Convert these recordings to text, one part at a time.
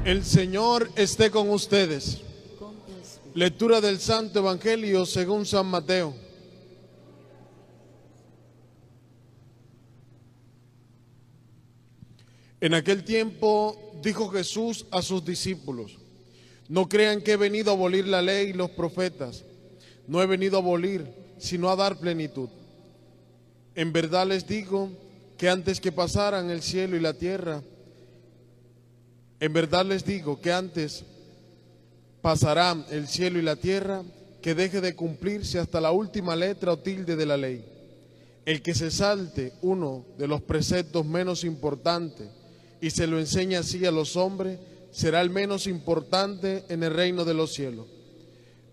El Señor esté con ustedes. Lectura del Santo Evangelio según San Mateo. En aquel tiempo dijo Jesús a sus discípulos: no crean que he venido a abolir la ley y los profetas. No he venido a abolir, sino a dar plenitud. En verdad les digo que antes que pasaran el cielo y la tierra, en verdad les digo que antes pasarán el cielo y la tierra que deje de cumplirse hasta la última letra o tilde de la ley. El que se salte uno de los preceptos menos importantes y se lo enseña así a los hombres, será el menos importante en el reino de los cielos.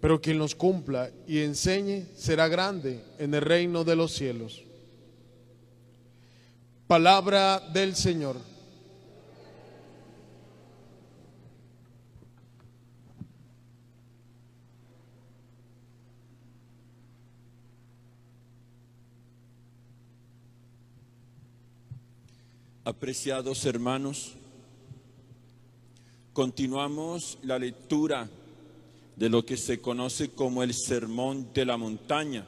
Pero quien los cumpla y enseñe será grande en el reino de los cielos. Palabra del Señor. Apreciados hermanos, continuamos la lectura de lo que se conoce como el Sermón de la Montaña,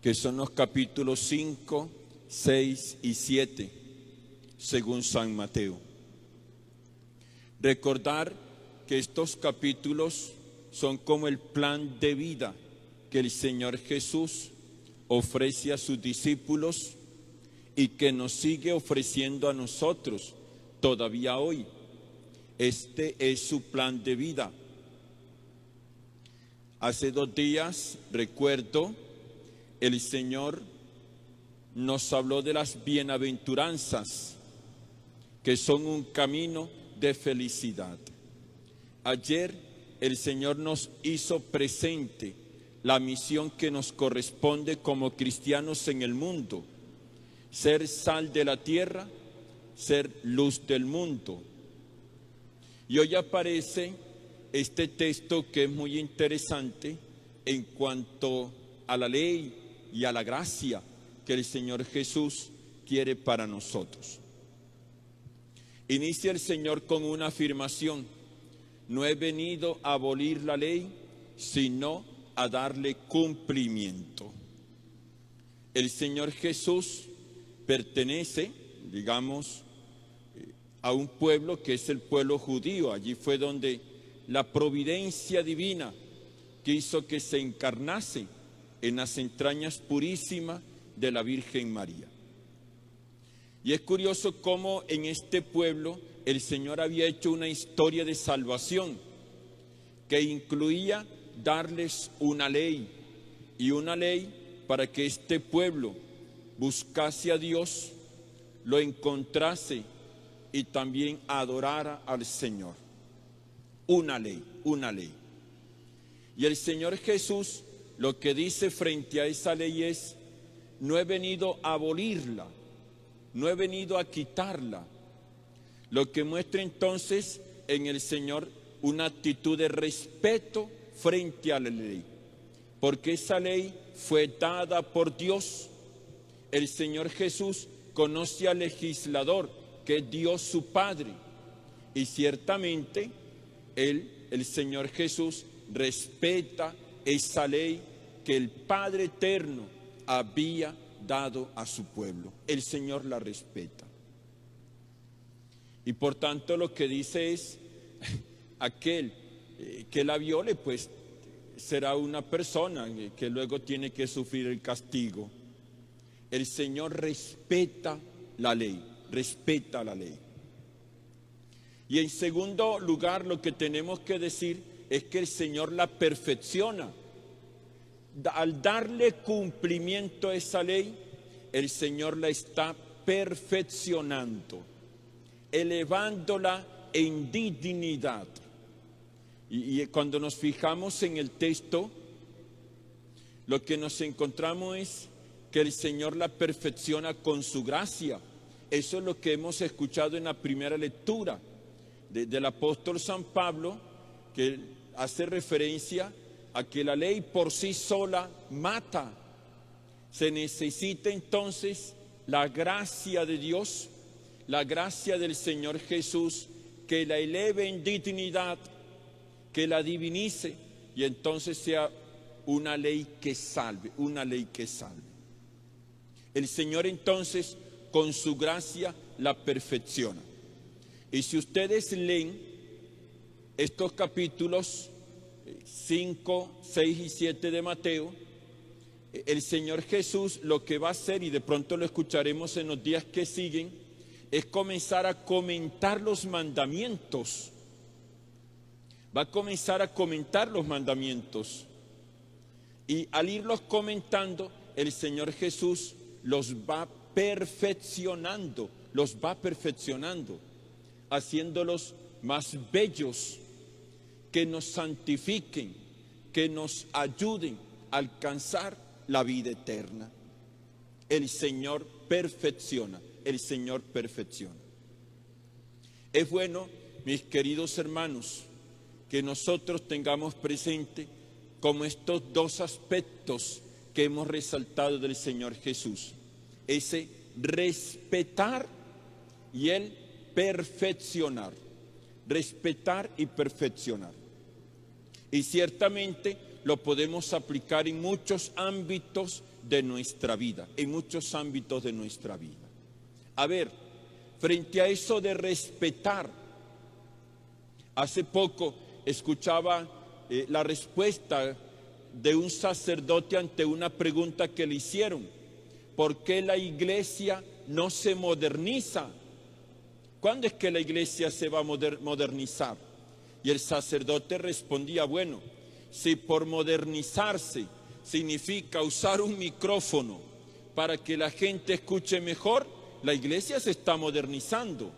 que son los capítulos 5, 6 y 7, según San Mateo. Recordar que estos capítulos son como el plan de vida que el Señor Jesús ofrece a sus discípulos y que nos sigue ofreciendo a nosotros todavía hoy. Este es su plan de vida. Hace 2 días, recuerdo, el Señor nos habló de las bienaventuranzas, que son un camino de felicidad. Ayer el Señor nos hizo presente la misión que nos corresponde como cristianos en el mundo: ser sal de la tierra, ser luz del mundo. Y hoy aparece este texto que es muy interesante en cuanto a la ley y a la gracia que el Señor Jesús quiere para nosotros. Inicia el Señor con una afirmación: no he venido a abolir la ley, sino a darle cumplimiento. El Señor Jesús pertenece, digamos, a un pueblo que es el pueblo judío. Allí fue donde la providencia divina quiso que se encarnase en las entrañas purísimas de la Virgen María. Y es curioso cómo en este pueblo el Señor había hecho una historia de salvación que incluía darles una ley, y una ley para que este pueblo buscase a Dios, lo encontrase y también adorara al Señor. Una ley, una ley. Y el Señor Jesús lo que dice frente a esa ley es: no he venido a abolirla, no he venido a quitarla. Lo que muestra entonces en el Señor una actitud de respeto frente a la ley, porque esa ley fue dada por Dios. El Señor Jesús conoce al legislador, que es Dios su Padre, y ciertamente el Señor Jesús respeta esa ley que el Padre Eterno había dado a su pueblo. El Señor la respeta. Y por tanto lo que dice es: aquel que la viole, pues será una persona que luego tiene que sufrir el castigo. El Señor respeta la ley, respeta la ley. Y en segundo lugar, lo que tenemos que decir es que el Señor la perfecciona. Al darle cumplimiento a esa ley, el Señor la está perfeccionando, elevándola en dignidad. Y cuando nos fijamos en el texto, lo que nos encontramos es que el Señor la perfecciona con su gracia. Eso es lo que hemos escuchado en la primera lectura del apóstol San Pablo, que hace referencia a que la ley por sí sola mata. Se necesita entonces la gracia de Dios, la gracia del Señor Jesús, que la eleve en dignidad, que la divinice y entonces sea una ley que salve, una ley que salve. El Señor entonces con su gracia la perfecciona. Y si ustedes leen estos capítulos 5, 6 y 7 de Mateo, el Señor Jesús lo que va a hacer, y de pronto lo escucharemos en los días que siguen, es comenzar a comentar los mandamientos. Va a comenzar a comentar los mandamientos. Y al irlos comentando, el Señor Jesús los va perfeccionando, haciéndolos más bellos, que nos santifiquen, que nos ayuden a alcanzar la vida eterna. El Señor perfecciona, el Señor perfecciona. Es bueno, mis queridos hermanos, que nosotros tengamos presente como estos dos aspectos que hemos resaltado del Señor Jesús, ese respetar y el perfeccionar, respetar y perfeccionar. Y ciertamente lo podemos aplicar en muchos ámbitos de nuestra vida, en muchos ámbitos de nuestra vida. A ver, frente a eso de respetar, hace poco escuchaba la respuesta de un sacerdote ante una pregunta que le hicieron: ¿por qué la iglesia no se moderniza? ¿Cuándo es que la iglesia se va a modernizar? Y el sacerdote respondía: bueno, si por modernizarse significa usar un micrófono para que la gente escuche mejor, la iglesia se está modernizando.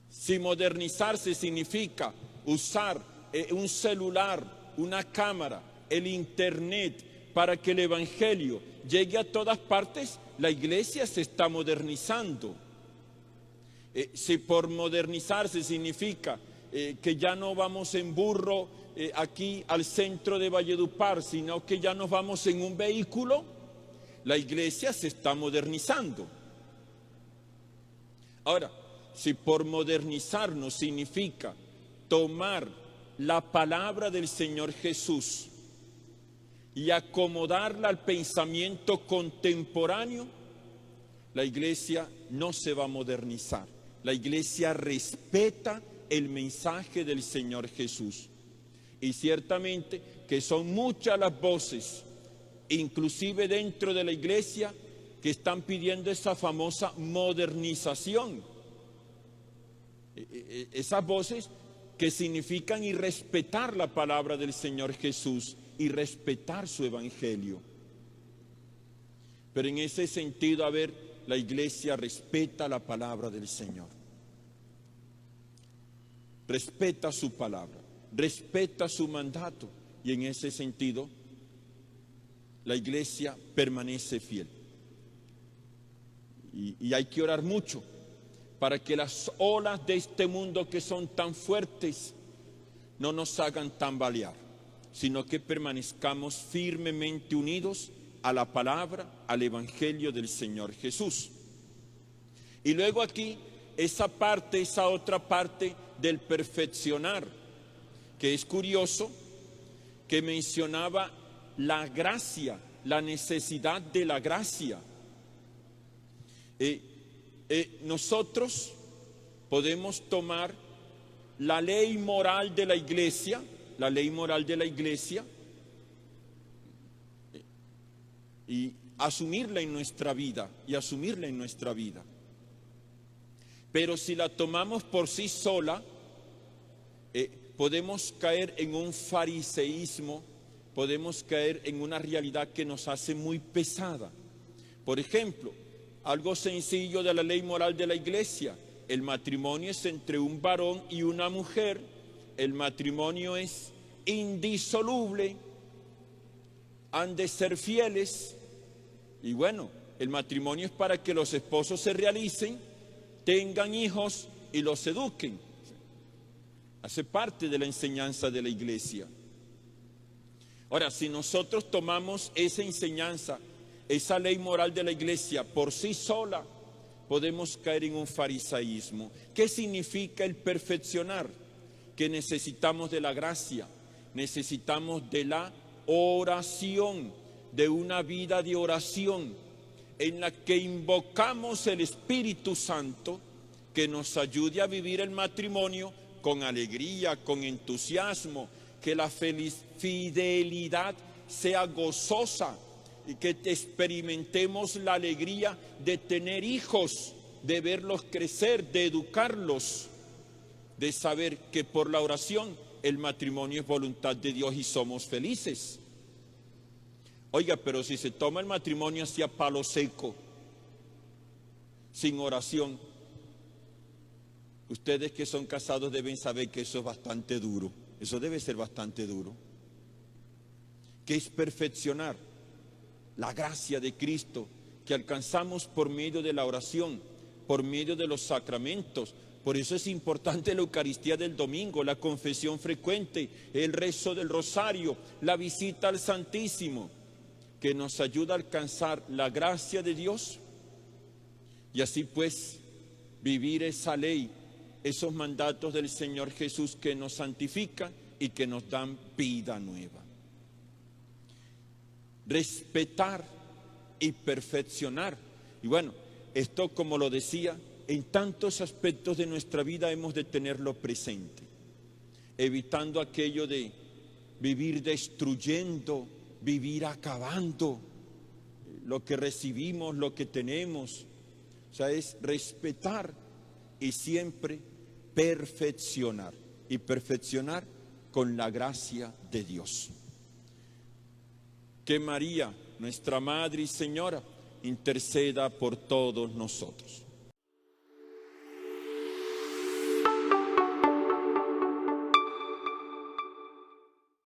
Si modernizarse significa usar un celular, una cámara, el internet para que el evangelio llegue a todas partes, la iglesia se está modernizando. Si por modernizarse significa que ya no vamos en burro aquí al centro de Valledupar, sino que ya nos vamos en un vehículo, la iglesia se está modernizando. Ahora, si por modernizarnos significa tomar la palabra del Señor Jesús y acomodarla al pensamiento contemporáneo, la iglesia no se va a modernizar. La iglesia respeta el mensaje del Señor Jesús. Y ciertamente que son muchas las voces, inclusive dentro de la iglesia, que están pidiendo esa famosa modernización. Esas voces que significan irrespetar la palabra del Señor Jesús y respetar su evangelio. Pero en ese sentido, a ver, la iglesia respeta la palabra del Señor. Respeta su palabra, respeta su mandato, y en ese sentido la iglesia permanece fiel. Y hay que orar mucho para que las olas de este mundo que son tan fuertes no nos hagan tambalear, sino que permanezcamos firmemente unidos a la palabra, al evangelio del Señor Jesús. Y luego aquí esa otra parte del perfeccionar, que es curioso, que mencionaba la gracia, la necesidad de la gracia. Nosotros podemos tomar la ley moral de la iglesia, y asumirla en nuestra vida, Pero si la tomamos por sí sola, podemos caer en un fariseísmo, podemos caer en una realidad que nos hace muy pesada. Por ejemplo, algo sencillo de la ley moral de la iglesia: el matrimonio es entre un varón y una mujer, el matrimonio es indisoluble, han de ser fieles, y bueno, el matrimonio es para que los esposos se realicen, tengan hijos y los eduquen. Hace parte de la enseñanza de la iglesia. Ahora, si nosotros tomamos esa enseñanza, esa ley moral de la iglesia por sí sola, podemos caer en un farisaísmo. ¿Qué significa el perfeccionar? Que necesitamos de la gracia, necesitamos de la oración, de una vida de oración en la que invocamos el Espíritu Santo que nos ayude a vivir el matrimonio con alegría, con entusiasmo, que la fidelidad sea gozosa y que experimentemos la alegría de tener hijos, de verlos crecer, de educarlos, de saber que por la oración el matrimonio es voluntad de Dios y somos felices. Oiga, pero si se toma el matrimonio así a palo seco, sin oración, ustedes que son casados deben saber que eso es bastante duro, eso debe ser bastante duro. ¿Qué es perfeccionar? La gracia de Cristo que alcanzamos por medio de la oración, por medio de los sacramentos. Por eso es importante la Eucaristía del domingo, la confesión frecuente, el rezo del rosario, la visita al Santísimo, que nos ayuda a alcanzar la gracia de Dios y así pues vivir esa ley, esos mandatos del Señor Jesús que nos santifican y que nos dan vida nueva. Respetar y perfeccionar. Y bueno, esto, como lo decía, en tantos aspectos de nuestra vida hemos de tenerlo presente, evitando aquello de vivir destruyendo, vivir acabando lo que recibimos, lo que tenemos. O sea, es respetar y siempre perfeccionar, y perfeccionar con la gracia de Dios. Que María, nuestra Madre y Señora, interceda por todos nosotros.